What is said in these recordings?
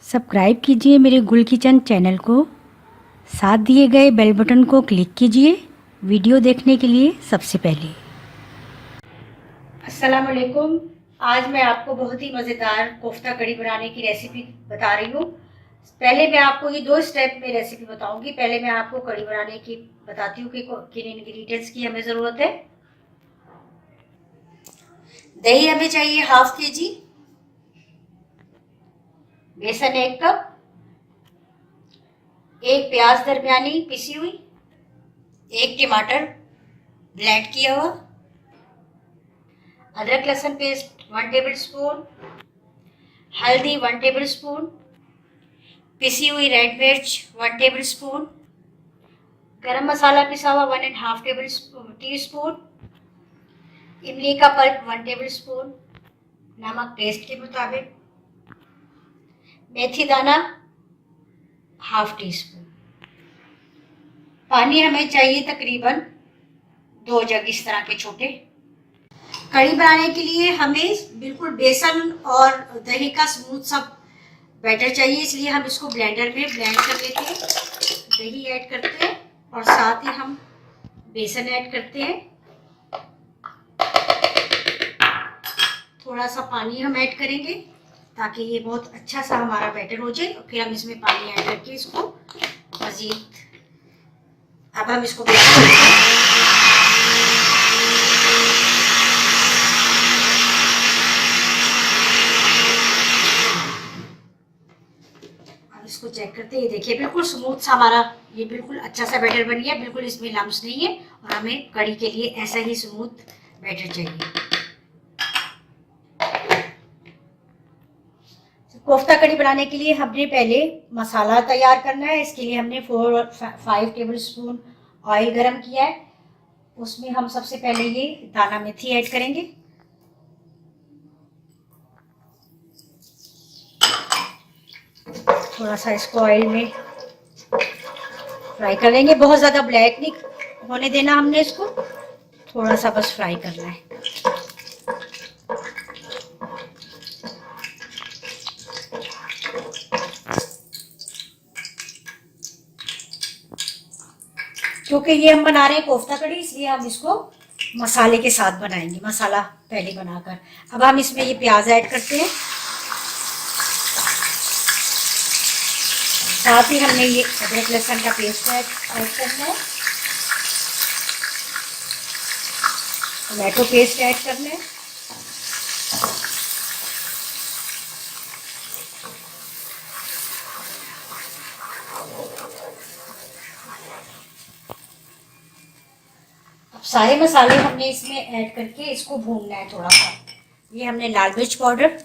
Subscribe कीजिए मेरे गुल किचन चैनल को, साथ दिए गए बेल बटन को क्लिक कीजिए वीडियो देखने के लिए सबसे पहले। अस्सलाम वालेकुम। आज मैं आपको बहुत ही मज़ेदार कोफ्ता कड़ी बनाने की रेसिपी बता रही हूँ। पहले मैं आपको ये 2 स्टेप में रेसिपी बताऊंगी। पहले मैं आपको कड़ी बनाने की बताती हूँ कि किन इंग्रेडिएंट्स की हमें ज़रूरत है। दही हमें चाहिए ½ kg, बेसन 1 कप, 1 प्याज दरमियानी पिसी हुई, 1 टमाटर ब्लेंड किया हुआ, अदरक लहसुन पेस्ट 1 टेबल स्पून, हल्दी 1 टेबल स्पून, पिसी हुई रेड मिर्च 1 टेबल स्पून, गरम मसाला पिसा हुआ 1½ टी स्पून, इमली का पल्प 1 टेबल स्पून, नमक टेस्ट के मुताबिक, मेथी दाना ½ टी स्पून। पानी हमें चाहिए तकरीबन 2 जग इस तरह के छोटे। कड़ी बनाने के लिए हमें बिल्कुल बेसन और दही का स्मूथ सा बैटर चाहिए, इसलिए हम इसको ब्लेंडर में ब्लेंड कर लेते हैं। दही ऐड करते हैं और साथ ही हम बेसन ऐड करते हैं। थोड़ा सा पानी हम ऐड करेंगे ताकि ये बहुत अच्छा सा हमारा बैटर हो जाए, और फिर हम इसमें पानी ऐड करके इसको मज़ीद अब हम इसको ब्लेंड करते हैं। अब इसको चेक करते हैं। ये देखिए बिल्कुल स्मूथ सा हमारा ये बिल्कुल अच्छा सा बैटर बन गया, बिल्कुल इसमें लम्स नहीं है, और हमें कड़ी के लिए ऐसा ही स्मूथ बैटर चाहिए। कोफ्ता कड़ी बनाने के लिए हमने पहले मसाला तैयार करना है। इसके लिए हमने 5 टेबल स्पून ऑयल गरम किया है। उसमें हम सबसे पहले ये दाना मेथी ऐड करेंगे। थोड़ा सा इसको ऑयल में फ्राई कर लेंगे। बहुत ज़्यादा ब्लैक नहीं होने देना हमने इसको, थोड़ा सा बस फ्राई करना है। क्योंकि ये हम बना रहे हैं कोफ्ता कड़ी, इसलिए हम इसको मसाले के साथ बनाएंगे, मसाला पहले बनाकर। अब हम इसमें ये प्याज ऐड करते हैं। साथ ही हमने ये अदरक लहसुन का पेस्ट ऐड करना है, टमाटो पेस्ट ऐड करना है। अब सारे मसाले हमने इसमें ऐड करके इसको भूनना है थोड़ा सा। ये हमने लाल मिर्च पाउडर,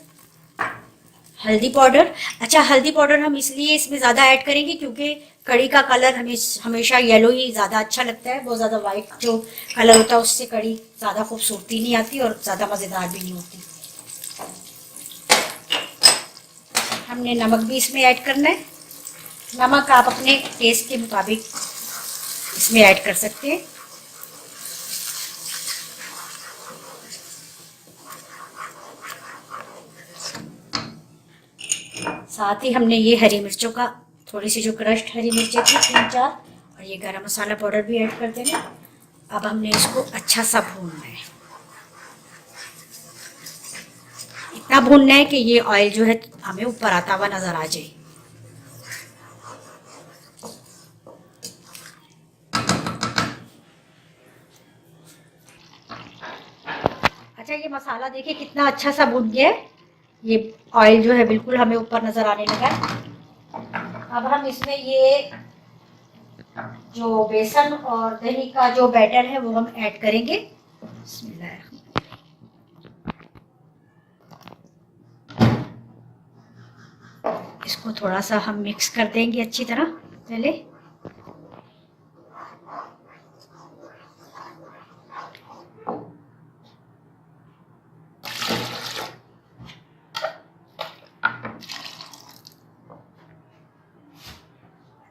हल्दी पाउडर। अच्छा, हल्दी पाउडर हम इसलिए इसमें ज़्यादा ऐड करेंगे क्योंकि कड़ी का कलर हमेशा येलो ही ज़्यादा अच्छा लगता है। बहुत ज़्यादा वाइट जो कलर होता है उससे कड़ी ज़्यादा खूबसूरती नहीं आती और ज़्यादा मज़ेदार भी नहीं होती। हमने नमक भी इसमें ऐड करना है। नमक आप अपने टेस्ट के मुताबिक इसमें ऐड कर सकते हैं। साथ ही हमने ये हरी मिर्चों का थोड़ी सी जो क्रश्ड हरी मिर्चें थी 3-4, और ये गरम मसाला पाउडर भी ऐड कर देंगे। अब हमने इसको अच्छा सा भूनना है। इतना भूनना है कि ये ऑयल जो है हमें ऊपर आता हुआ नज़र आ जाए। अच्छा, ये मसाला देखिए कितना अच्छा सा भून गया है। ये ऑयल जो है बिल्कुल हमें ऊपर नज़र आने लगा है। अब हम इसमें ये जो बेसन और दही का जो बैटर है वो हम ऐड करेंगे। बिस्मिल्लाह। इसको थोड़ा सा हम मिक्स कर देंगे अच्छी तरह पहले।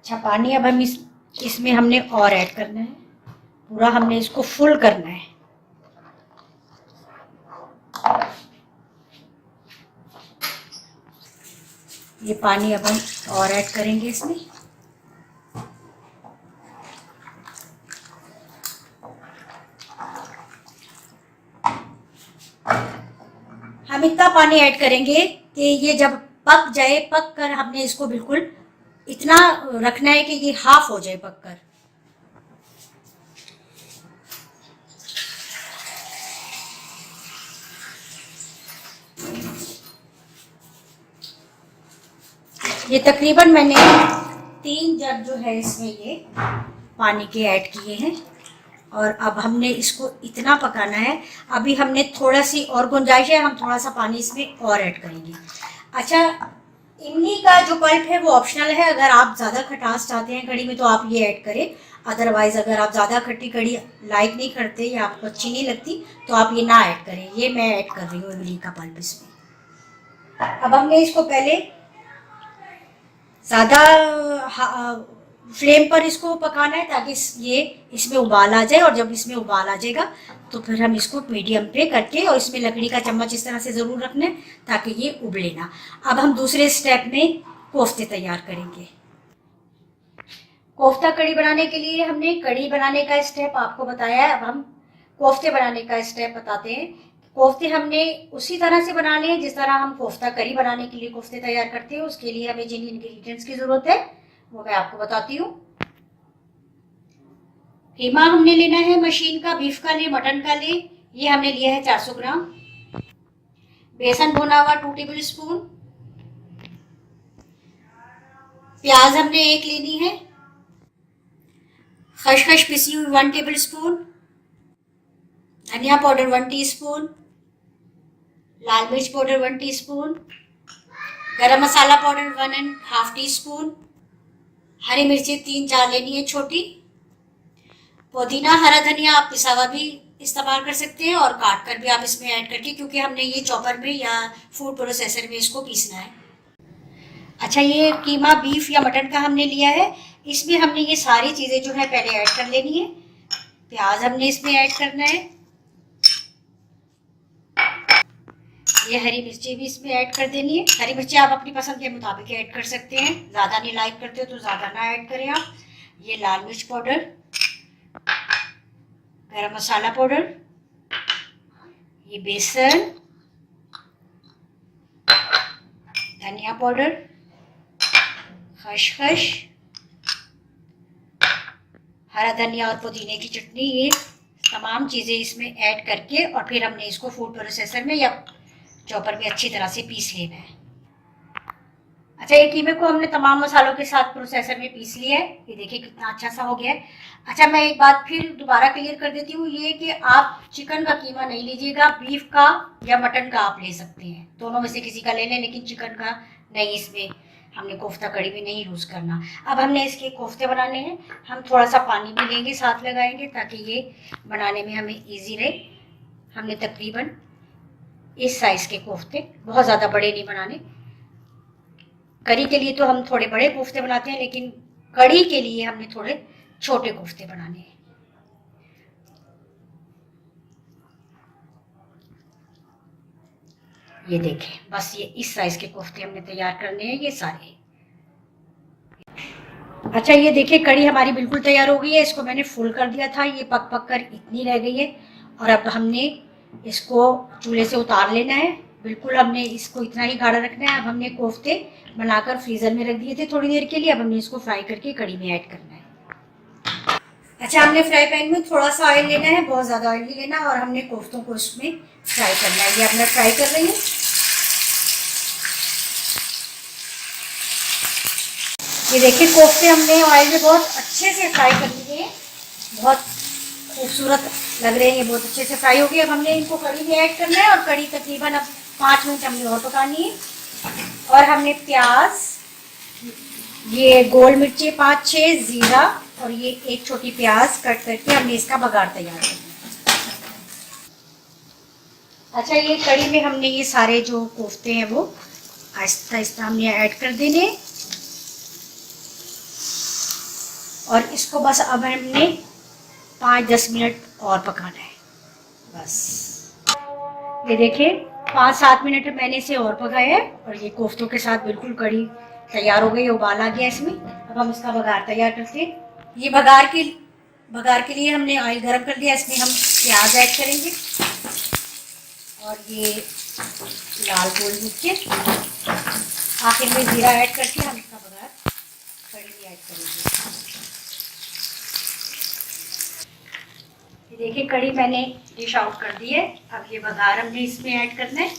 अच्छा, पानी अब हम इसमें हमने और ऐड करना है। पूरा हमने इसको फुल करना है। ये पानी अब हम और ऐड करेंगे इसमें। हम इतना पानी ऐड करेंगे कि ये जब पक जाए, पक कर हमने इसको बिल्कुल इतना रखना है कि ये हाफ हो जाए पक कर। ये तकरीबन मैंने 3 जग जो है इसमें ये पानी के ऐड किए हैं और अब हमने इसको इतना पकाना है। अभी हमने थोड़ा सी और गुंजाइश है, हम थोड़ा सा पानी इसमें और ऐड करेंगे। अच्छा, इमली का जो पल्प है वो ऑप्शनल है, अगर आप ज़्यादा खटास चाहते हैं कड़ी में तो आप ये ऐड करें, अदरवाइज़ अगर आप ज़्यादा खट्टी कड़ी लाइक नहीं करते या आपको अच्छी नहीं लगती तो आप ये ना ऐड करें। ये मैं ऐड कर रही हूँ इमली का पल्प इसमें। अब हमने इसको पहले ज़्यादा फ्लेम पर इसको पकाना है ताकि ये इसमें उबाल आ जाए, और जब इसमें उबाल आ जाएगा तो फिर हम इसको मीडियम पे करके, और इसमें लकड़ी का चम्मच इस तरह से ज़रूर रखना है ताकि ये उबले ना। अब हम दूसरे स्टेप में कोफ्ते तैयार करेंगे। कोफ्ता कड़ी बनाने के लिए हमने कड़ी बनाने का स्टेप आपको बताया है, अब हम कोफ्ते बनाने का स्टेप बताते हैं। कोफ्ते हमने उसी तरह से बनाने हैं जिस तरह हम कोफ्ता करी बनाने के लिए कोफ्ते तैयार करते हैं। उसके लिए हमें जिन इंग्रेडिएंट्स की ज़रूरत है वो मैं आपको बताती हूँ। कीमा हमने लेना है मशीन का, बीफ का ले, मटन का ले, ये हमने लिया है 400 ग्राम। बेसन भुना हुआ 2 टेबल स्पून। प्याज हमने 1 लेनी है। खसखस पिसी हुई 1 टेबल स्पून। धनिया पाउडर 1 टीस्पून। लाल मिर्च पाउडर 1 टीस्पून। गरम मसाला पाउडर 1.5 टीस्पून। हरी मिर्ची 3-4 लेनी है छोटी। पुदीना, हरा धनिया आप पिसा हुआ भी इस्तेमाल कर सकते हैं और काट कर भी आप इसमें ऐड करके, क्योंकि हमने ये चॉपर में या फूड प्रोसेसर में इसको पीसना है। अच्छा, ये कीमा बीफ या मटन का हमने लिया है, इसमें हमने ये सारी चीज़ें जो है पहले ऐड कर लेनी है। प्याज हमने इसमें ऐड करना है, ये हरी मिर्ची भी इसमें ऐड कर देनी है। हरी मिर्ची आप अपनी पसंद के मुताबिक ऐड कर सकते हैं, ज़्यादा नहीं लाइक करते हो तो ज़्यादा ना ऐड करें आप। ये लाल मिर्च पाउडर, गरम मसाला पाउडर, ये बेसन, धनिया पाउडर, खसखस, हरा धनिया और पुदीने की चटनी, ये तमाम चीज़ें इसमें ऐड करके और फिर हमने इसको फूड प्रोसेसर में या चॉपर में अच्छी तरह से पीस लेना है। अच्छा, ये कीमे को हमने तमाम मसालों के साथ प्रोसेसर में पीस लिया है, ये देखिए कितना अच्छा सा हो गया है। अच्छा, मैं एक बात फिर दोबारा क्लियर कर देती हूँ, ये कि आप चिकन का कीमा नहीं लीजिएगा, बीफ का या मटन का आप ले सकते हैं, दोनों में से किसी का ले लें, लेकिन चिकन का नहीं, इसमें हमने कोफ्ता कड़ी में नहीं यूज़ करना। अब हमने इसके कोफ्ते बनाने हैं, हम थोड़ा सा पानी भी लेंगे, साथ लगाएंगे ताकि ये बनाने में हमें ईजी रहे। हमने तकरीबन इस साइज़ के कोफ्ते, बहुत ज़्यादा बड़े नहीं बनाने। कड़ी के लिए तो हम थोड़े बड़े कोफ्ते बनाते हैं, लेकिन कड़ी के लिए हमने थोड़े छोटे कोफ्ते बनाने हैं। ये देखें, बस ये इस साइज के कोफ्ते हमने तैयार करने हैं, ये सारे। अच्छा, ये देखिए कड़ी हमारी बिल्कुल तैयार हो गई है, इसको मैंने फुल कर दिया था, ये पक पक कर इतनी रह गई है। और अब हमने इसको चूल्हे से उतार लेना है, बिल्कुल हमने इसको इतना ही गाढ़ा रखना है। अब हमने कोफ्ते बनाकर फ्रीज़र में रख दिए थे थोड़ी देर के लिए, अब हमने इसको फ्राई करके कड़ी में ऐड करना है। अच्छा, हमने फ्राई पैन में थोड़ा सा ऑयल लेना है, बहुत ज़्यादा ऑयल नहीं लेना, और हमने कोफ्तों को उसमें फ्राई करना है। ये अब मैं फ्राई कर रही हूँ। ये देखिए कोफ्ते हमने ऑयल में बहुत अच्छे से फ्राई कर लिए हैं, बहुत खूबसूरत लग रहे हैं, ये बहुत अच्छे से फ्राई हो गए। अब हमने इनको कड़ी में ऐड करना है और कड़ी तकरीबन अब 5 मिनट हमने और पकानी है। और हमने प्याज, ये गोल मिर्ची 5-6, जीरा और ये 1 छोटी प्याज कट करके हमने इसका बघार तैयार करना है। अच्छा, ये कड़ी में हमने ये सारे जो कोफ्ते हैं वो आहिस्ता आहिस्ता हमने ऐड कर देने, और इसको बस अब हमने 5-10 मिनट और पकाना है बस। ये देखिए 5-7 मिनट मैंने इसे और पकाया है और ये कोफ्तों के साथ बिल्कुल कड़ी तैयार हो गई, उबाल आ गया इसमें। अब हम इसका बघार तैयार करते हैं। ये बघार के लिए हमने ऑयल गरम कर दिया, इसमें हम प्याज ऐड करेंगे और ये लाल गोल मिर्च, आखिर में जीरा ऐड करके हम इसका बघार कड़ी में ऐड करेंगे। ये देखिए कड़ी मैंने डिश आउट कर दी है। अब ये बघार हमने इसमें ऐड करना है।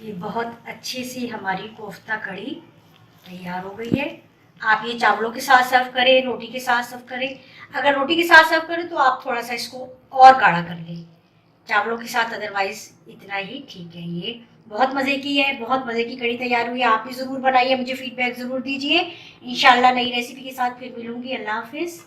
ये बहुत अच्छी सी हमारी कोफ्ता कड़ी तैयार हो गई है। आप ये चावलों के साथ सर्व करें, रोटी के साथ सर्व करें। अगर रोटी के साथ सर्व करें तो आप थोड़ा सा इसको और गाढ़ा कर लें, चावलों के साथ अदरवाइज इतना ही ठीक है। ये बहुत मज़े की है, बहुत मज़े की कड़ी तैयार हुई है। आप भी ज़रूर बनाइए, मुझे फीडबैक ज़रूर दीजिए। इंशाल्लाह नई रेसिपी के साथ फिर मिलूंगी। अल्लाह हाफिज़।